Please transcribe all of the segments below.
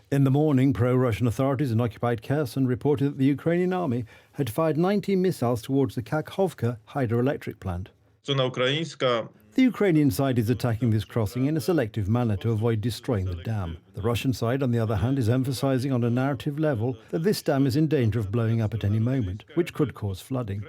In the morning, pro-Russian authorities in occupied Kherson reported that the Ukrainian army had fired 19 missiles towards the Kakhovka hydroelectric plant. The Ukrainian side is attacking this crossing in a selective manner to avoid destroying the dam. The Russian side, on the other hand, is emphasizing on a narrative level that this dam is in danger of blowing up at any moment, which could cause flooding.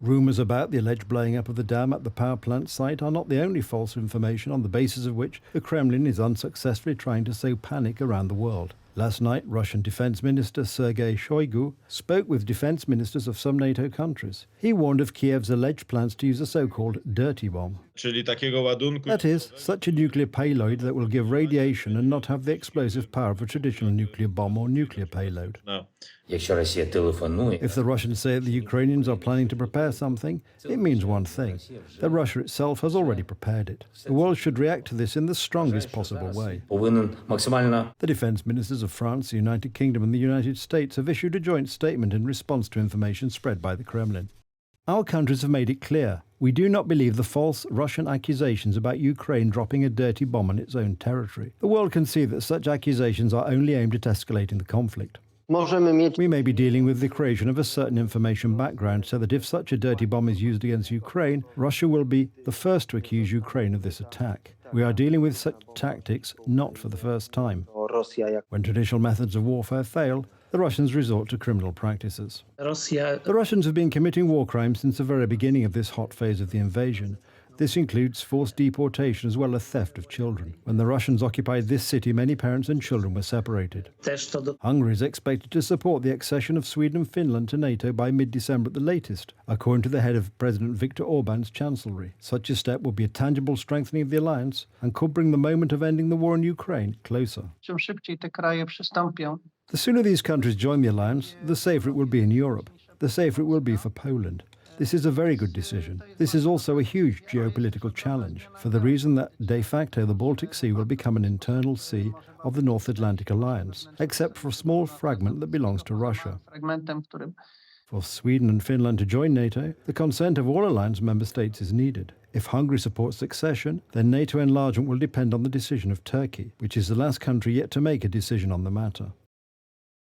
Rumors about the alleged blowing up of the dam at the power plant site are not the only false information on the basis of which the Kremlin is unsuccessfully trying to sow panic around the world. Last night, Russian Defense Minister Sergei Shoigu spoke with defense ministers of some NATO countries. He warned of Kiev's alleged plans to use a so-called dirty bomb. That is, such a nuclear payload that will give radiation and not have the explosive power of a traditional nuclear bomb or nuclear payload. If the Russians say that the Ukrainians are planning to prepare something, it means one thing, that Russia itself has already prepared it. The world should react to this in the strongest possible way. The defense ministers of France, the United Kingdom and the United States have issued a joint statement in response to information spread by the Kremlin. Our countries have made it clear, we do not believe the false Russian accusations about Ukraine dropping a dirty bomb on its own territory. The world can see that such accusations are only aimed at escalating the conflict. We may be dealing with the creation of a certain information background so that if such a dirty bomb is used against Ukraine, Russia will be the first to accuse Ukraine of this attack. We are dealing with such tactics not for the first time. When traditional methods of warfare fail, the Russians resort to criminal practices. The Russians have been committing war crimes since the very beginning of this hot phase of the invasion. This includes forced deportation as well as theft of children. When the Russians occupied this city, many parents and children were separated. Hungary is expected to support the accession of Sweden and Finland to NATO by mid-December at the latest, according to the head of President Viktor Orban's chancellery. Such a step will be a tangible strengthening of the alliance and could bring the moment of ending the war in Ukraine closer. The sooner these countries join the alliance, the safer it will be in Europe. The safer it will be for Poland. This is a very good decision. This is also a huge geopolitical challenge, for the reason that, de facto, the Baltic Sea will become an internal sea of the North Atlantic Alliance, except for a small fragment that belongs to Russia. For Sweden and Finland to join NATO, the consent of all alliance member states is needed. If Hungary supports accession, then NATO enlargement will depend on the decision of Turkey, which is the last country yet to make a decision on the matter.